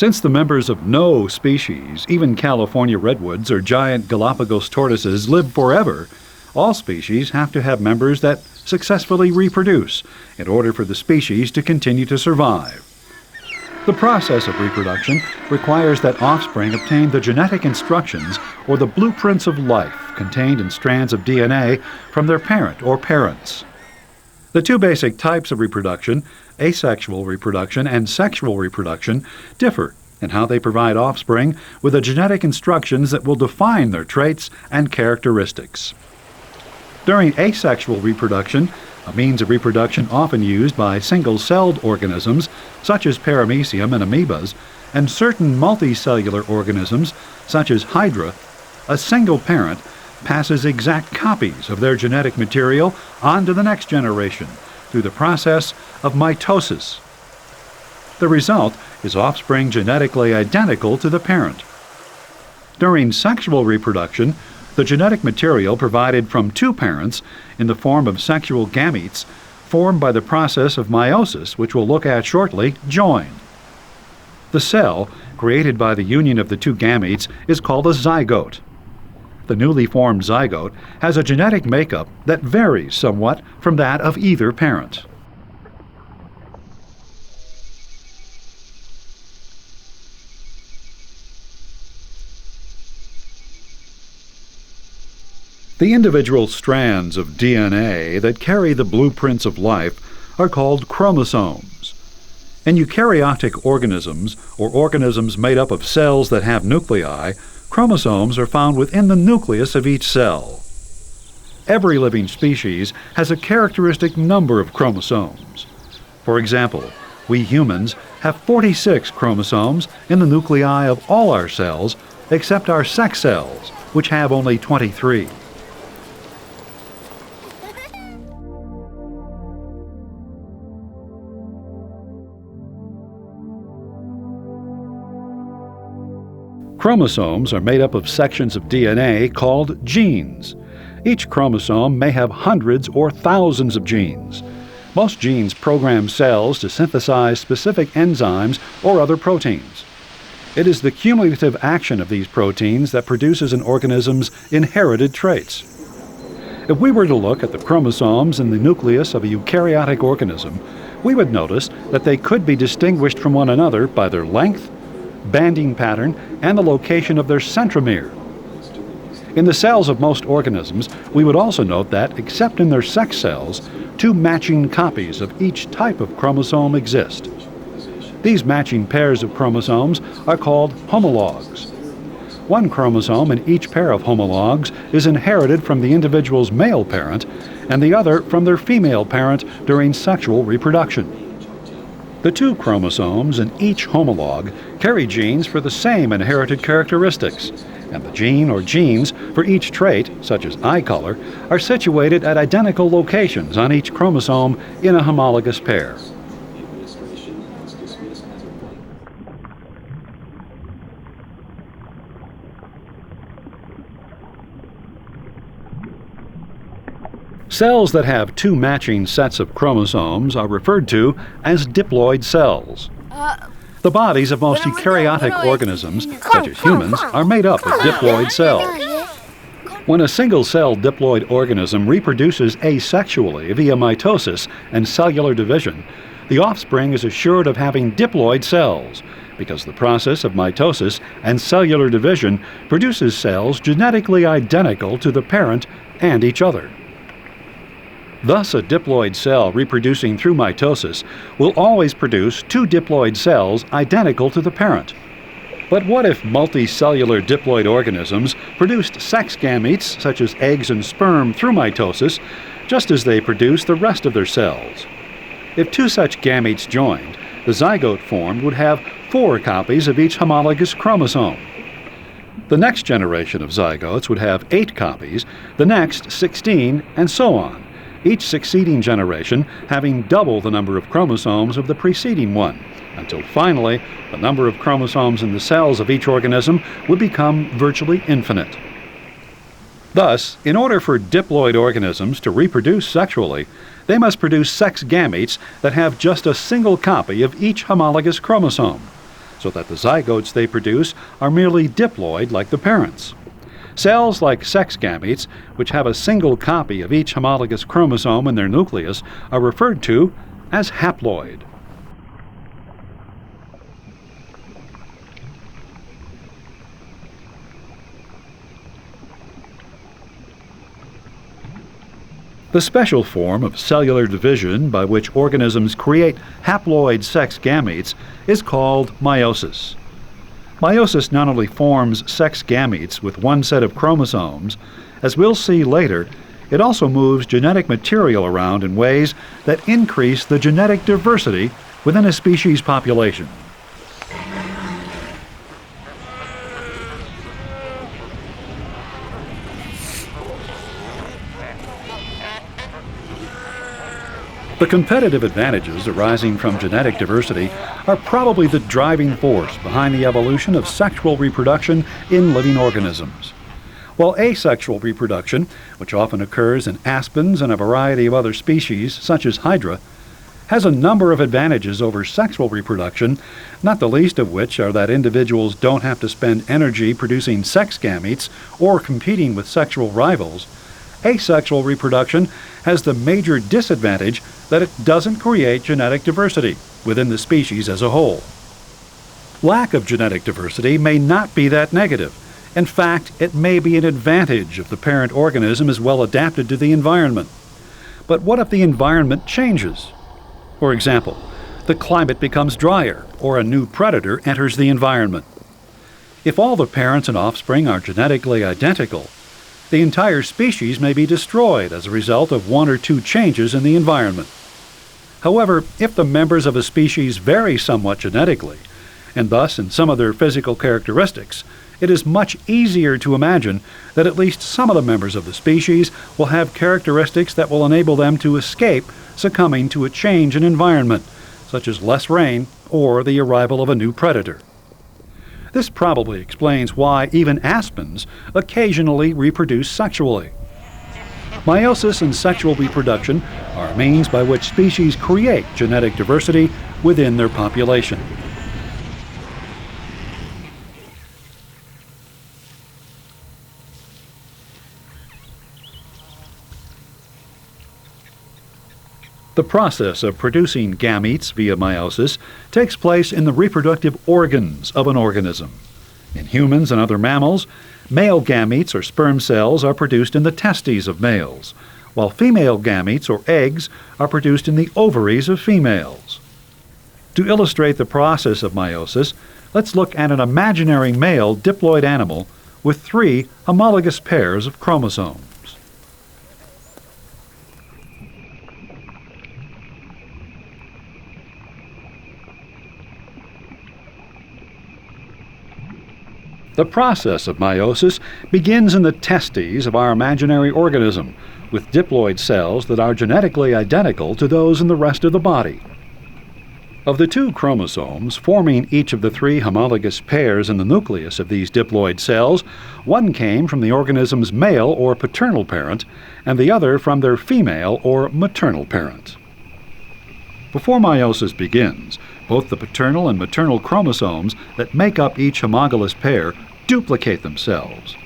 Since the members of no species, even California redwoods or giant Galapagos tortoises, live forever, all species have to have members that successfully reproduce in order for the species to continue to survive. The process of reproduction requires that offspring obtain the genetic instructions or the blueprints of life contained in strands of DNA from their parent or parents. The two basic types of reproduction, asexual reproduction and sexual reproduction, differ in how they provide offspring with the genetic instructions that will define their traits and characteristics. During asexual reproduction, a means of reproduction often used by single-celled organisms, such as paramecium and amoebas, and certain multicellular organisms, such as hydra, a single parent passes exact copies of their genetic material on to the next generation through the process of mitosis. The result is offspring genetically identical to the parent. During sexual reproduction, the genetic material provided from two parents in the form of sexual gametes formed by the process of meiosis, which we'll look at shortly, join. The cell, created by the union of the two gametes, is called a zygote. The newly formed zygote has a genetic makeup that varies somewhat from that of either parent. The individual strands of DNA that carry the blueprints of life are called chromosomes. In eukaryotic organisms, or organisms made up of cells that have nuclei, chromosomes are found within the nucleus of each cell. Every living species has a characteristic number of chromosomes. For example, we humans have 46 chromosomes in the nuclei of all our cells except our sex cells, which have only 23. Chromosomes are made up of sections of DNA called genes. Each chromosome may have hundreds or thousands of genes. Most genes program cells to synthesize specific enzymes or other proteins. It is the cumulative action of these proteins that produces an organism's inherited traits. If we were to look at the chromosomes in the nucleus of a eukaryotic organism, we would notice that they could be distinguished from one another by their length, banding pattern, and the location of their centromere. In the cells of most organisms, we would also note that, except in their sex cells, two matching copies of each type of chromosome exist. These matching pairs of chromosomes are called homologs. One chromosome in each pair of homologs is inherited from the individual's male parent, and the other from their female parent during sexual reproduction. The two chromosomes in each homolog carry genes for the same inherited characteristics, and the gene or genes for each trait, such as eye color, are situated at identical locations on each chromosome in a homologous pair. Cells that have two matching sets of chromosomes are referred to as diploid cells. The bodies of most eukaryotic organisms, such as humans, are made up of diploid cells. When a single-cell diploid organism reproduces asexually via mitosis and cellular division, the offspring is assured of having diploid cells, because the process of mitosis and cellular division produces cells genetically identical to the parent and each other. Thus, a diploid cell reproducing through mitosis will always produce two diploid cells identical to the parent. But what if multicellular diploid organisms produced sex gametes, such as eggs and sperm, through mitosis, just as they produce the rest of their cells? If two such gametes joined, the zygote formed would have 4 copies of each homologous chromosome. The next generation of zygotes would have 8 copies, the next 16, and so on, each succeeding generation having double the number of chromosomes of the preceding one, until finally the number of chromosomes in the cells of each organism would become virtually infinite. Thus, in order for diploid organisms to reproduce sexually, they must produce sex gametes that have just a single copy of each homologous chromosome. so that the zygotes they produce are merely diploid like the parents. Cells like sex gametes, which have a single copy of each homologous chromosome in their nucleus, are referred to as haploid. The special form of cellular division by which organisms create haploid sex gametes is called meiosis. Meiosis not only forms sex gametes with one set of chromosomes, as we'll see later, it also moves genetic material around in ways that increase the genetic diversity within a species population. The competitive advantages arising from genetic diversity are probably the driving force behind the evolution of sexual reproduction in living organisms. While asexual reproduction, which often occurs in aspens and a variety of other species, such as Hydra, has a number of advantages over sexual reproduction, not the least of which are that individuals don't have to spend energy producing sex gametes or competing with sexual rivals, asexual reproduction has the major disadvantage that it doesn't create genetic diversity within the species as a whole. Lack of genetic diversity may not be that negative. In fact, it may be an advantage if the parent organism is well adapted to the environment. But what if the environment changes? For example, the climate becomes drier or a new predator enters the environment. If all the parents and offspring are genetically identical, the entire species may be destroyed as a result of one or two changes in the environment. However, if the members of a species vary somewhat genetically, and thus in some of their physical characteristics, it is much easier to imagine that at least some of the members of the species will have characteristics that will enable them to escape succumbing to a change in environment, such as less rain or the arrival of a new predator. This probably explains why even aspens occasionally reproduce sexually. Meiosis and sexual reproduction are means by which species create genetic diversity within their population. The process of producing gametes via meiosis takes place in the reproductive organs of an organism. In humans and other mammals, male gametes or sperm cells are produced in the testes of males, while female gametes or eggs are produced in the ovaries of females. To illustrate the process of meiosis, let's look at an imaginary male diploid animal with 3 homologous pairs of chromosomes. The process of meiosis begins in the testes of our imaginary organism, with diploid cells that are genetically identical to those in the rest of the body. Of the 2 chromosomes forming each of the 3 homologous pairs in the nucleus of these diploid cells, one came from the organism's male or paternal parent, and the other from their female or maternal parent. Before meiosis begins, both the paternal and maternal chromosomes that make up each homologous pair duplicate themselves.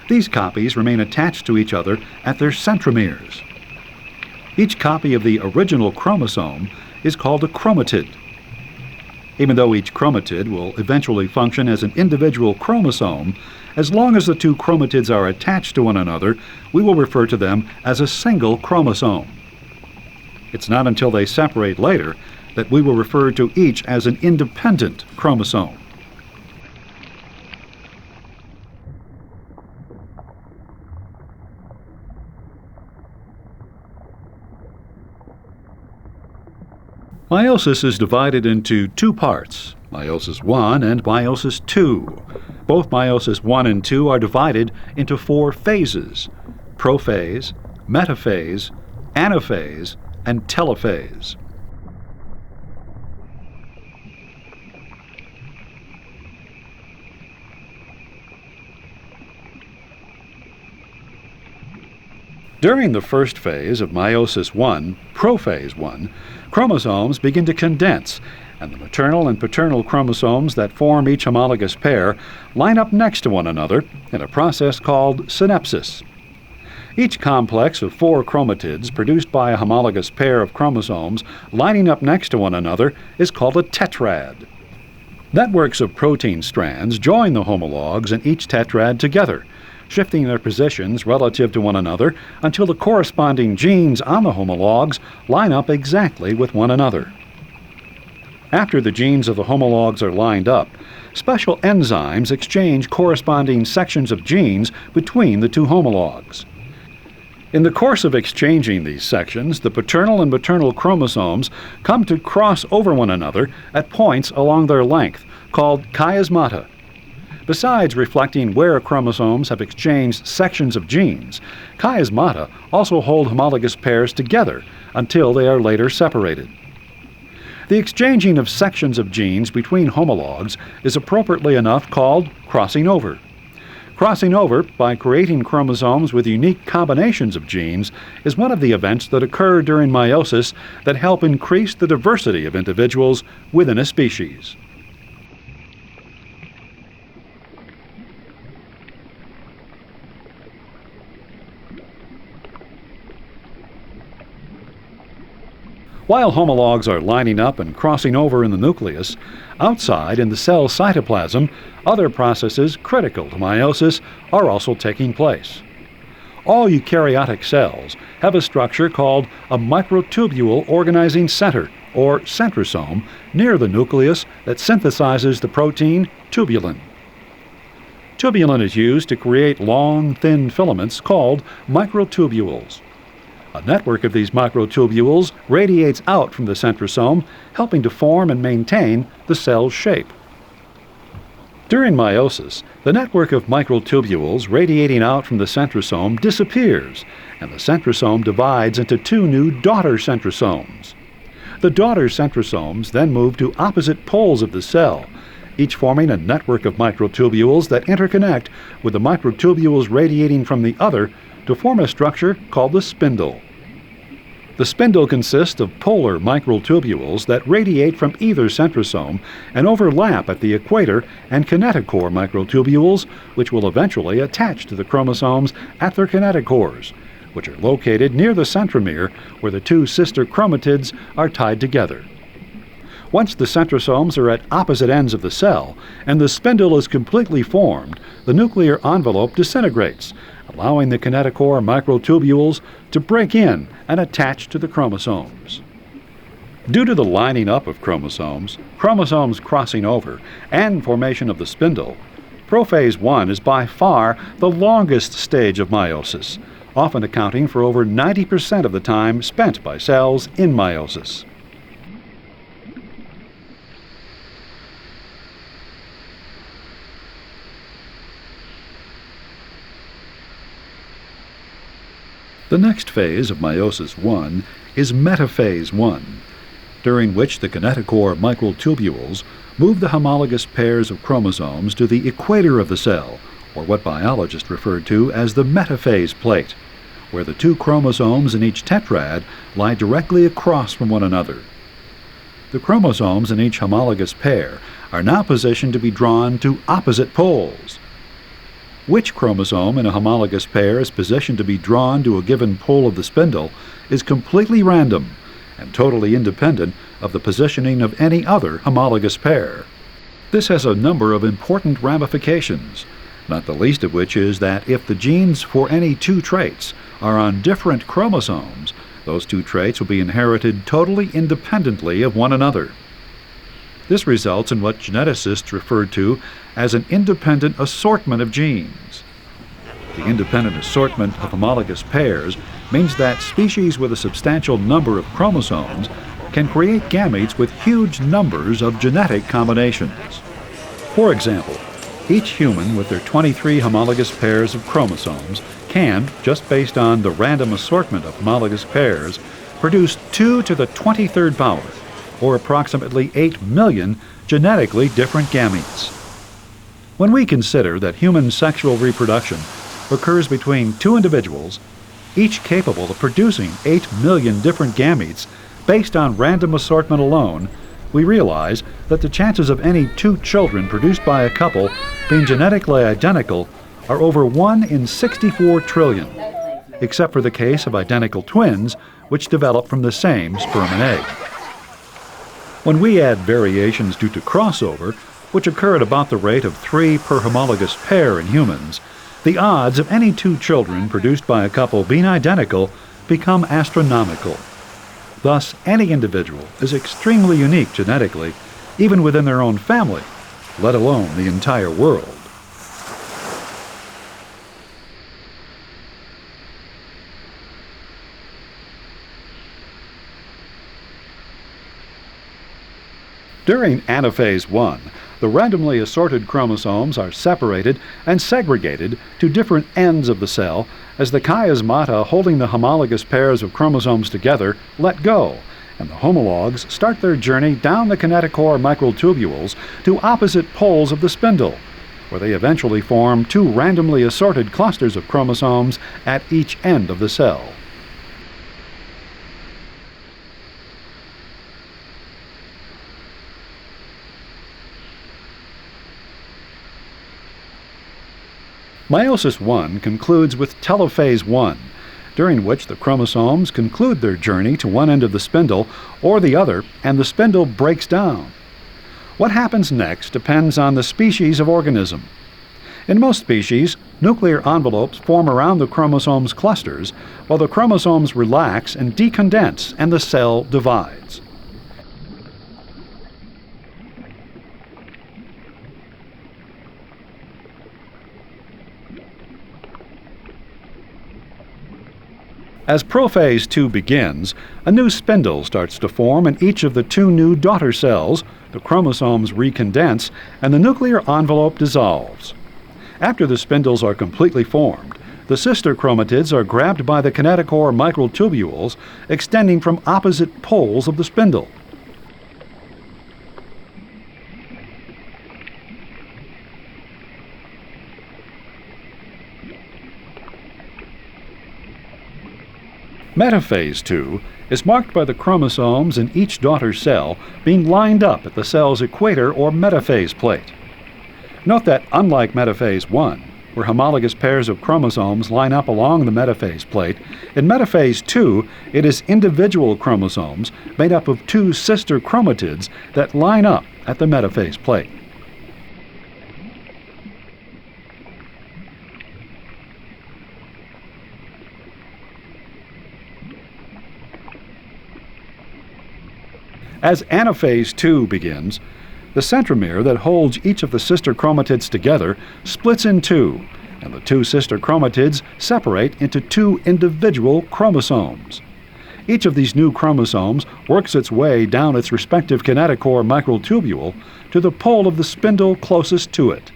These copies remain attached to each other at their centromeres. Each copy of the original chromosome is called a chromatid. Even though each chromatid will eventually function as an individual chromosome, as long as the 2 chromatids are attached to one another, we will refer to them as a single chromosome. It's not until they separate later that we will refer to each as an independent chromosome. Meiosis is divided into 2 parts, meiosis I and meiosis II. Both meiosis I and II are divided into 4 phases: prophase, metaphase, anaphase, and telophase. During the first phase of meiosis I, prophase I, chromosomes begin to condense, and the maternal and paternal chromosomes that form each homologous pair line up next to one another in a process called synapsis. Each complex of 4 chromatids produced by a homologous pair of chromosomes lining up next to one another is called a tetrad. Networks of protein strands join the homologs in each tetrad together, shifting their positions relative to one another until the corresponding genes on the homologs line up exactly with one another. After the genes of the homologs are lined up, special enzymes exchange corresponding sections of genes between the 2 homologs. In the course of exchanging these sections, the paternal and maternal chromosomes come to cross over one another at points along their length, called chiasmata. Besides reflecting where chromosomes have exchanged sections of genes, chiasmata also hold homologous pairs together until they are later separated. The exchanging of sections of genes between homologs is appropriately enough called crossing over. Crossing over, by creating chromosomes with unique combinations of genes, is one of the events that occur during meiosis that help increase the diversity of individuals within a species. While homologs are lining up and crossing over in the nucleus, outside in the cell cytoplasm, other processes critical to meiosis are also taking place. All eukaryotic cells have a structure called a microtubule organizing center, or centrosome, near the nucleus that synthesizes the protein tubulin. Tubulin is used to create long, thin filaments called microtubules. A network of these microtubules radiates out from the centrosome, helping to form and maintain the cell's shape. During meiosis, the network of microtubules radiating out from the centrosome disappears, and the centrosome divides into 2 new daughter centrosomes. The daughter centrosomes then move to opposite poles of the cell, each forming a network of microtubules that interconnect with the microtubules radiating from the other to form a structure called the spindle. The spindle consists of polar microtubules that radiate from either centrosome and overlap at the equator, and kinetochore microtubules, which will eventually attach to the chromosomes at their kinetochores, which are located near the centromere where the 2 sister chromatids are tied together. Once the centrosomes are at opposite ends of the cell and the spindle is completely formed, the nuclear envelope disintegrates, allowing the kinetochore microtubules to break in and attach to the chromosomes. Due to the lining up of chromosomes crossing over, and formation of the spindle, prophase 1 is by far the longest stage of meiosis, often accounting for over 90% of the time spent by cells in meiosis. The next phase of meiosis 1 is metaphase 1, during which the kinetochore microtubules move the homologous pairs of chromosomes to the equator of the cell, or what biologists refer to as the metaphase plate, where the 2 chromosomes in each tetrad lie directly across from one another. The chromosomes in each homologous pair are now positioned to be drawn to opposite poles. Which chromosome in a homologous pair is positioned to be drawn to a given pole of the spindle is completely random and totally independent of the positioning of any other homologous pair. This has a number of important ramifications, not the least of which is that if the genes for any 2 traits are on different chromosomes, those 2 traits will be inherited totally independently of one another. This results in what geneticists refer to as an independent assortment of genes. The independent assortment of homologous pairs means that species with a substantial number of chromosomes can create gametes with huge numbers of genetic combinations. For example, each human with their 23 homologous pairs of chromosomes can, just based on the random assortment of homologous pairs, produce 2 to the 23rd power, or approximately 8 million genetically different gametes. When we consider that human sexual reproduction occurs between 2 individuals, each capable of producing 8 million different gametes based on random assortment alone, we realize that the chances of any two children produced by a couple being genetically identical are over 1 in 64 trillion, except for the case of identical twins, which develop from the same sperm and egg. When we add variations due to crossover, which occur at about the rate of 3 per homologous pair in humans, the odds of any two children produced by a couple being identical become astronomical. Thus, any individual is extremely unique genetically, even within their own family, let alone the entire world. During anaphase 1, the randomly assorted chromosomes are separated and segregated to different ends of the cell as the chiasmata holding the homologous pairs of chromosomes together let go, and the homologs start their journey down the kinetochore microtubules to opposite poles of the spindle, where they eventually form 2 randomly assorted clusters of chromosomes at each end of the cell. Meiosis 1 concludes with telophase 1, during which the chromosomes conclude their journey to one end of the spindle or the other, and the spindle breaks down. What happens next depends on the species of organism. In most species, nuclear envelopes form around the chromosomes' clusters, while the chromosomes relax and decondense and the cell divides. As prophase 2 begins, a new spindle starts to form in each of the 2 new daughter cells, the chromosomes recondense, and the nuclear envelope dissolves. After the spindles are completely formed, the sister chromatids are grabbed by the kinetochore microtubules, extending from opposite poles of the spindle. Metaphase 2 is marked by the chromosomes in each daughter cell being lined up at the cell's equator or metaphase plate. Note that unlike metaphase 1, where homologous pairs of chromosomes line up along the metaphase plate, in metaphase 2 it is individual chromosomes made up of 2 sister chromatids that line up at the metaphase plate. As anaphase 2 begins, the centromere that holds each of the sister chromatids together splits in 2, and the 2 sister chromatids separate into 2 individual chromosomes. Each of these new chromosomes works its way down its respective kinetochore microtubule to the pole of the spindle closest to it.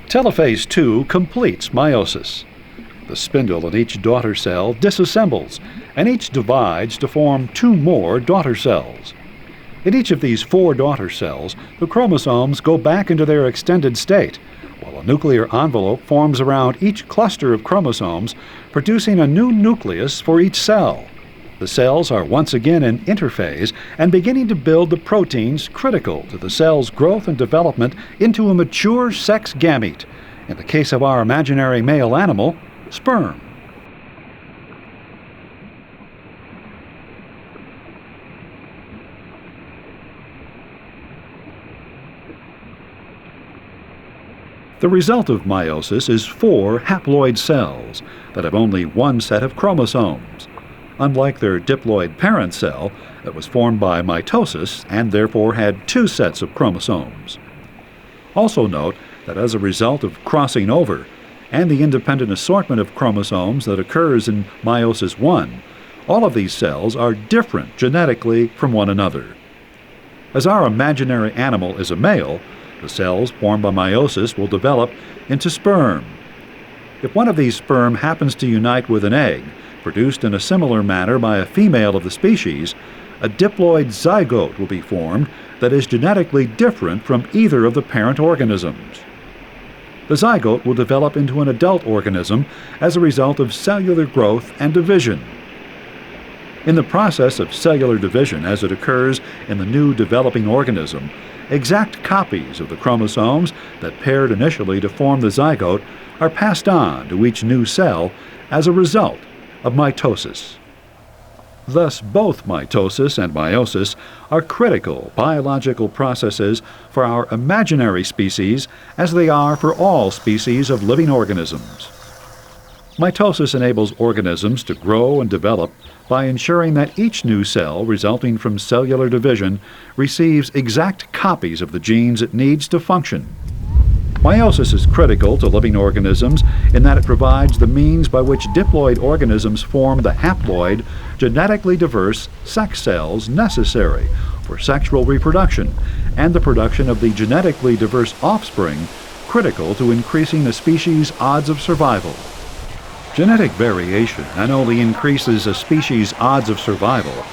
Telophase 2 completes meiosis. The spindle in each daughter cell disassembles, and each divides to form 2 more daughter cells. In each of these 4 daughter cells, the chromosomes go back into their extended state, while a nuclear envelope forms around each cluster of chromosomes, producing a new nucleus for each cell. The cells are once again in interphase and beginning to build the proteins critical to the cell's growth and development into a mature sex gamete, in the case of our imaginary male animal, sperm. The result of meiosis is 4 haploid cells that have only 1 set of chromosomes, unlike their diploid parent cell that was formed by mitosis and therefore had 2 sets of chromosomes. Also note that as a result of crossing over and the independent assortment of chromosomes that occurs in meiosis 1, all of these cells are different genetically from one another. As our imaginary animal is a male, the cells formed by meiosis will develop into sperm. If one of these sperm happens to unite with an egg, produced in a similar manner by a female of the species, a diploid zygote will be formed that is genetically different from either of the parent organisms. The zygote will develop into an adult organism as a result of cellular growth and division. In the process of cellular division as it occurs in the new developing organism, exact copies of the chromosomes that paired initially to form the zygote are passed on to each new cell as a result of mitosis. Thus, both mitosis and meiosis are critical biological processes for our imaginary species as they are for all species of living organisms. Mitosis enables organisms to grow and develop by ensuring that each new cell resulting from cellular division receives exact copies of the genes it needs to function. Meiosis is critical to living organisms in that it provides the means by which diploid organisms form the haploid, genetically diverse sex cells necessary for sexual reproduction and the production of the genetically diverse offspring critical to increasing a species' odds of survival. Genetic variation not only increases a species' odds of survival,